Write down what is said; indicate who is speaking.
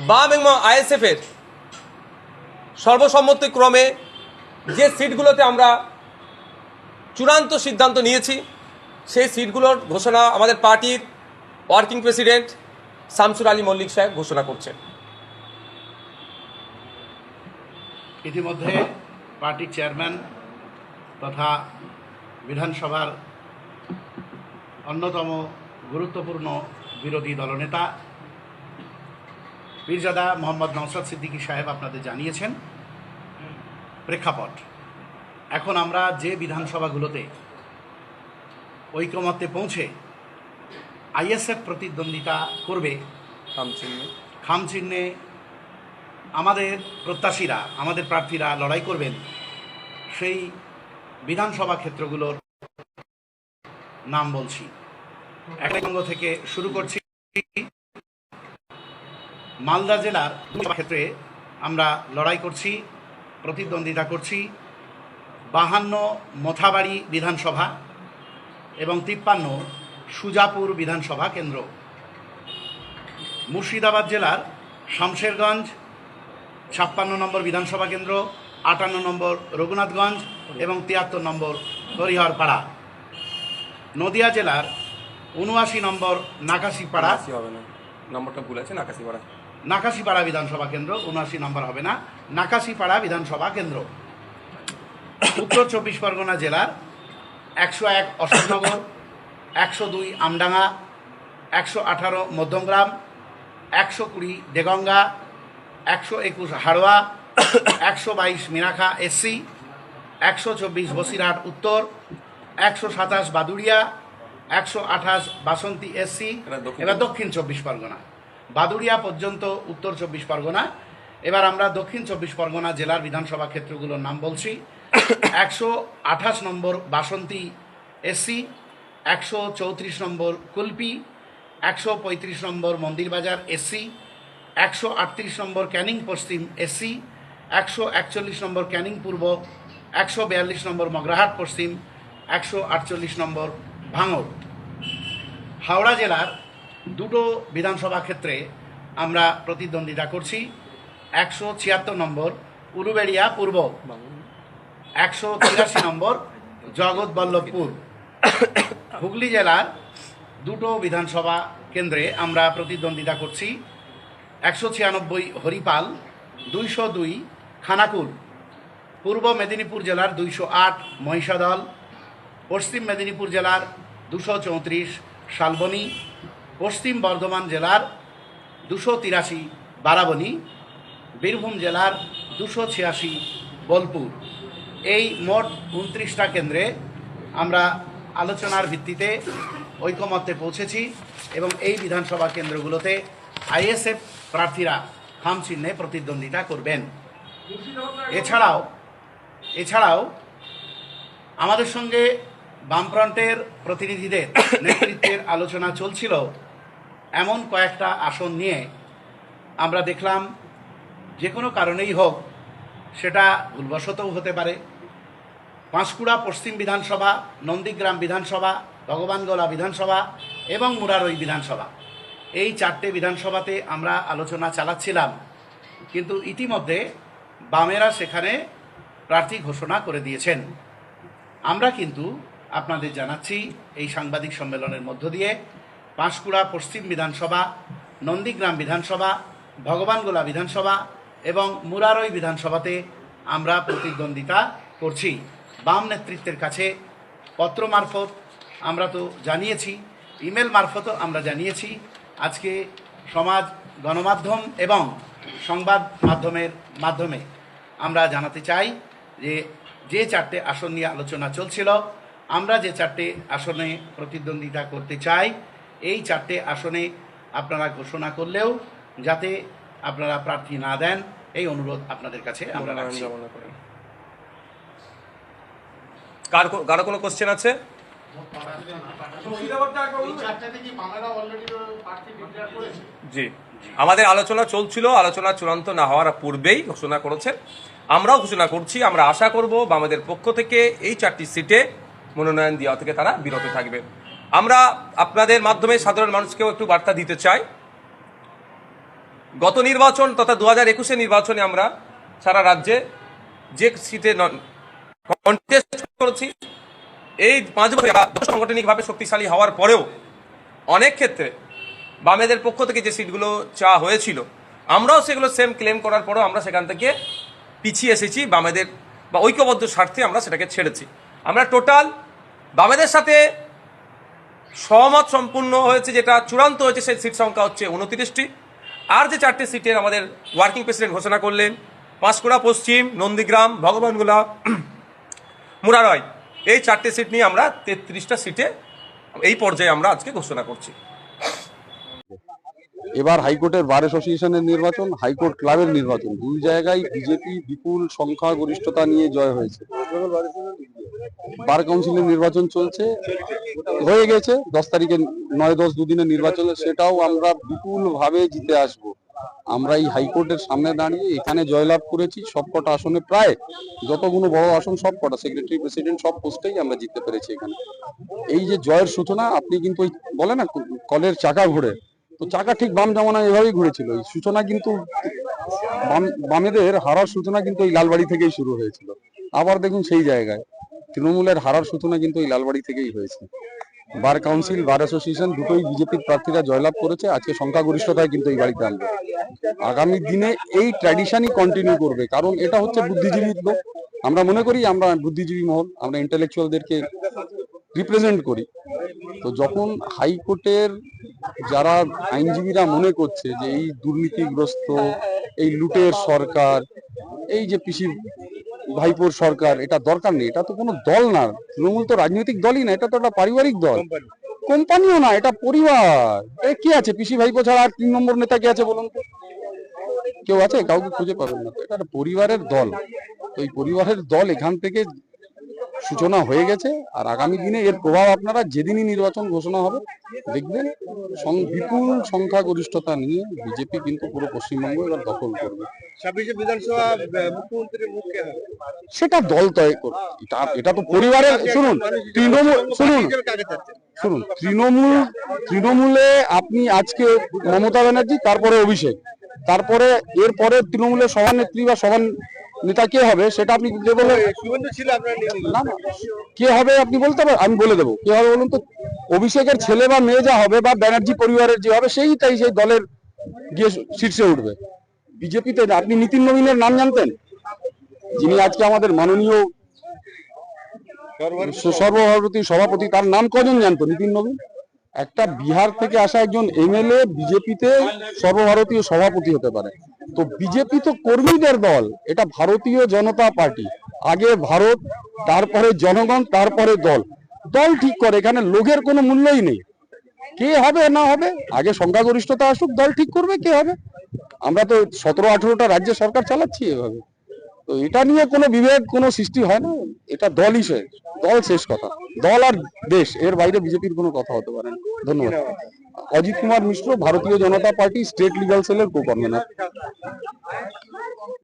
Speaker 1: বাম এবং আইএসএফ এর সর্বসম্মতিক্রমে যে সিটগুলোতে আমরা চূড়ান্ত সিদ্ধান্ত নিয়েছি সেই সিটগুলোর ঘোষণা আমাদের পার্টির ওয়ার্কিং প্রেসিডেন্ট শামসুর আলী মল্লিক সাহেব ঘোষণা করছেন।
Speaker 2: ইতিমধ্যে পার্টির চেয়ারম্যান তথা বিধানসভার অন্যতম গুরুত্বপূর্ণ বিরোধী দলনেতা পীরজাদা মোহাম্মদ নওশাদ সিদ্দিকী সাহেব আপনাদের জানিয়েছেন প্রেক্ষাপট। এখন আমরা যে বিধানসভাগুলোতে ঐকমত্যে পৌঁছে আইএসএফ প্রতিদ্বন্দ্বিতা করবে খাম চিহ্নে আমাদের প্রত্যাশীরা, আমাদের প্রার্থীরা লড়াই করবেন, সেই বিধানসভা ক্ষেত্রগুলোর নাম বলছি। একঙ্গ থেকে শুরু করছি। মালদা জেলার ক্ষেত্রে আমরা লড়াই করছি, প্রতিদ্বন্দ্বিতা করছি 52 মোথাবাড়ি বিধানসভা এবং 53 সুজাপুর বিধানসভা কেন্দ্র। মুর্শিদাবাদ জেলার শামশেরগঞ্জ 56 নম্বর বিধানসভা কেন্দ্র, 58 নম্বর রঘুনাথগঞ্জ এবং 73 নম্বর হরিহরপাড়া। নদিয়া জেলার 79 নম্বর নাকাশিপাড়া,
Speaker 1: নম্বরটা ভুল আছে,
Speaker 2: নাকাশিপাড়া বিধানসভা কেন্দ্র, 79 নম্বর হবে না, নাকাশিপাড়া বিধানসভা কেন্দ্র। উত্তর 24 পরগনা জেলার 101 অশোকনগর, 102 আমডাঙ্গা, 118 মধ্যমগ্রাম, 120 দেগঙ্গা, 121 হাড়োয়া, 122 মিনাখা এসসি, 124 বসিরহাট উত্তর, 127 বাদুড়িয়া, 128 বাসন্তী এসসি। এবার দক্ষিণ 24 পরগনা, বাদুড়িয়া পর্যন্ত উত্তর 24 পরগনা। এবার আমরা দক্ষিণ 24 পরগনা জেলার বিধানসভা ক্ষেত্রগুলোর নাম বলছি। 128 নম্বর বাসন্তী এসসি, 134 নম্বর কুলপি, 135 নম্বর মন্দিরবাজার এসসি, 138 নম্বর ক্যানিং পশ্চিম এসসি, 141 নম্বর ক্যানিং পূর্ব, 142 নম্বর মগরাহাট পশ্চিম, 148 নম্বর ভাঙড়। হাওড়া জেলার দুটো বিধানসভা ক্ষেত্রে আমরা প্রতিদ্বন্দ্বিতা করছি। 176 নম্বর উলুবেড়িয়া পূর্ব, 183 নম্বর জগৎবল্লভপুর। হুগলি জেলার দুটো বিধানসভা কেন্দ্রে আমরা প্রতিদ্বন্দ্বিতা করছি। 196 হরিপাল, 202 খানাকুল। পূর্ব মেদিনীপুর জেলার 208 মহিষাদল, পশ্চিম মেদিনীপুর জেলার 234 শালবনী, পশ্চিম বর্ধমান জেলার 283 বারাবণী, বীরভূম জেলার 286 বোলপুর। এই মোট 29টা কেন্দ্রে আমরা আলোচনার ভিত্তিতে ঐকমত্যে পৌঁছেছি এবং এই বিধানসভা কেন্দ্রগুলোতে আইএসএফ প্রার্থীরা খাম চিহ্নে প্রতিদ্বন্দ্বিতা করবেন। এছাড়াও আমাদের সঙ্গে বামফ্রন্টের প্রতিনিধিদের নেতৃত্বের আলোচনা চলছিল এমন কয়েকটা আসন নিয়ে। আমরা দেখলাম যে কোনো কারণেই হোক, সেটা ভুলবশতও হতে পারে, পাঁশকুড়া পশ্চিম বিধানসভা, নন্দীগ্রাম বিধানসভা, ভগবানগোলা বিধানসভা এবং মুরারই বিধানসভা, এই 4টে বিধানসভাতে আমরা আলোচনা চালাচ্ছিলাম, কিন্তু ইতিমধ্যে বামেরা সেখানে প্রার্থী ঘোষণা করে দিয়েছেন। আমরা কিন্তু আপনাদের জানাচ্ছি এই সাংবাদিক সম্মেলনের মধ্য দিয়ে পাঁশকুড়া পশ্চিম বিধানসভা, নন্দীগ্রাম বিধানসভা, ভগবানগোলা বিধানসভা এবং মুরারই বিধানসভাতে আমরা প্রতিদ্বন্দ্বিতা করছি। বাম নেতৃত্বের কাছে পত্র মারফত আমরা তো জানিয়েছি, ইমেল মারফতও আমরা জানিয়েছি। আজকে সমাজ গণমাধ্যম এবং সংবাদ মাধ্যমের মাধ্যমে আমরা জানাতে চাই যে 4টে আসন নিয়ে আলোচনা চলছিল, আমরা যে 4টে আসনে প্রতিদ্বন্দ্বিতা করতে চাই, এই 4টে আসনে আপনারা ঘোষণা করলেও যাতে আপনারা প্রার্থী না দেন, এই অনুরোধ আপনাদের কাছে আমরা রাখছি।
Speaker 1: কারো কোনো কোশ্চেন আছে? জি, আমাদের আলোচনা চলছিল, আলোচনা চূড়ান্ত না হওয়ার পূর্বেই ঘোষণা করেছেন। আমরাও ঘোষণা করছি, আমরা আশা করব আমাদের পক্ষ থেকে এই 4টি সিটে মনোনয়ন দেওয়া থেকে তারা বিরত থাকবে। আমরা আপনাদের মাধ্যমে সাধারণ মানুষকেও একটু বার্তা দিতে চাই, গত নির্বাচন তথা 2021 নির্বাচনে আমরা সারা রাজ্যে যে সিটে কন্টেস্ট করেছি, এই 5 বছর সাংগঠনিকভাবে শক্তিশালী হওয়ার পরেও অনেক ক্ষেত্রে বামেদের পক্ষ থেকে যে সিটগুলো চাওয়া হয়েছিল, আমরাও সেগুলো সেম ক্লেম করার পরেও আমরা সেখান থেকে পিছিয়ে এসেছি। বামেদের বা ঐক্যবদ্ধ স্বার্থে আমরা সেটাকে ছেড়েছি। আমরা টোটাল বামেদের সাথে সহমত সম্পূর্ণ হয়েছে, যেটা চূড়ান্ত হয়েছে, সেই সিট সংখ্যা হচ্ছে 29টি। আর যে 4টে সিটের আমাদের ওয়ার্কিং প্রেসিডেন্ট ঘোষণা করলেন, পাঁশকুড়া পশ্চিম, নন্দীগ্রাম, ভগবানগোলা, মুরারয়, এই 4টে সিট নিয়ে আমরা 33টা সিটে এই পর্যায়ে আমরা আজকে ঘোষণা করছি।
Speaker 3: এবার হাইকোর্টের বার অ্যাসোসিয়েশনের নির্বাচন, হাইকোর্ট ক্লাবের নির্বাচন, দুই জায়গায় বিজেপি বিপুল সংখ্যা গরিষ্ঠতা নিয়ে জয় হয়েছে। বার কাউন্সিলের নির্বাচন চলছে, হয়ে গেছে 10 তারিখে, 9-10 দুদিনের নির্বাচন, সেটাও আমরা বিপুল ভাবে জিতে আসব। আমরা এই হাইকোর্টের সামনে দাঁড়িয়ে এখানে জয়লাভ করেছি। সবকটা আসনে, প্রায় যতগুলো বড় আসন সবকটা, সেক্রেটারি প্রেসিডেন্ট সব পোস্টেই আমরা জিততে পেরেছি এখানে। এই যে জয়ের সূচনা, আপনি কিন্তু ওই বলে না কলের চাকা ঘুরে, তো চাকা ঠিক বাম জামানা এভাবেই ঘুরেছিল। এই সূচনা কিন্তু বামেদের হারার সূচনা কিন্তু এই লালবাড়ি থেকেই শুরু হয়েছিল। আবার দেখুন সেই জায়গায় তৃণমূলের হারার সূচনা কিন্তু এই লালবাড়ি থেকেই হয়েছে। বার কাউন্সিল, বার অ্যাসোসিয়েশন দুটোই বিজেপির প্রার্থীরা জয়লাভ করেছে। আজকে সংখ্যাগরিষ্ঠতায় কিন্তু এই বাড়িতে আনবে। আগামী দিনে এই ট্র্যাডিশনই কন্টিনিউ করবে, কারণ এটা হচ্ছে বুদ্ধিজীবী লোক। আমরা মনে করি আমরা বুদ্ধিজীবী মহল, আমরা ইন্টেলেকচুয়ালদেরকে রিপ্রেজেন্ট করি। তো যখন হাইকোর্টের যারা আইনজীবীরা মনে করছে যে এই দুর্নীতিগ্রস্ত, এই লুটের সরকার, এই যে পিসি ভাইপোর সরকার, এটা দরকার নেই। এটা তো কোনো দল না, তৃণমূল তো রাজনৈতিক দলই না, এটা তো একটা পারিবারিক দল, কোম্পানিও না, এটা পরিবার। কি আছে পিসি ভাইপো ছাড়া আর 3 নম্বর নেতা কে আছে বলুন তো? কেউ আছে? কাউকে খুঁজে পাবেন না। তো এটা একটা পরিবারের দল। তো এই পরিবারের দল এখান থেকে সূচনা হয়ে গেছে। আর আগামী দিনে এর প্রভাব আপনারা যেদিনই নির্বাচন ঘোষণা হবে দেখবেন, বিপুল সংখ্যা গরিষ্ঠতা নিয়ে বিজেপি কিন্তু পুরো পশ্চিমবঙ্গ এবার দখল করবে।
Speaker 4: 26 বিধানসভা মুখ্যমন্ত্রীর মুখ কে হবে?
Speaker 3: সেটা দল তয় করবে। এটা তো পরিবারের, শুনুন তৃণমূলে আপনি আজকে মমতা ব্যানার্জি, তারপরে অভিষেক, তারপরে এরপরে তৃণমূলের সভানেত্রী বা সভা নেতা কে হবে সেটা আপনি যে বলে না, কে হবে আপনি বলতে পারেন? আমি বলে দেবো কে হবে বলুন তো। অভিষেকের ছেলে বা মেয়ে যা হবে, বা ব্যানার্জি পরিবারের যে হবে, সেইটাই সেই দলের গিয়ে শীর্ষে উঠবে। বিজেপিতে আপনি নীতিন নবীনের নাম জানতেন, যিনি আজকে আমাদের মাননীয় সর্বভারতীয় সভাপতি, তার নাম কজন জানতো? নীতিন নবীন। একটা বিহার থেকে আসা একজন এমএলএ বিজেপিতে সর্বভারতীয় সভাপতি হতে পারে। তো বিজেপি তো কর্মীদের দল, এটা ভারতীয় জনতা পার্টি। আগে ভারত, তারপরে জনগণ, তারপরে দল। দল ঠিক করে, এখানে লোকের কোনো মূল্যই নেই। কে হবে না হবে, আগে সংখ্যাগরিষ্ঠতা আসুক, দল ঠিক করবে কে হবে। আমরা তো 17-18টা রাজ্যে সরকার চালাচ্ছি এভাবে। তো এটা নিয়ে কোনো বিভেদ, কোনো সৃষ্টি হয় না। এটা দলই শেষ, দল শেষ কথা। দল আর দেশ, এর বাইরে বিজেপির কোনো কথা হতে পারে না। ধন্যবাদ। অজিত কুমার মিশ্র, ভারতীয় জনতা পার্টি স্টেট লিগাল সেলের কো-কনভেনর।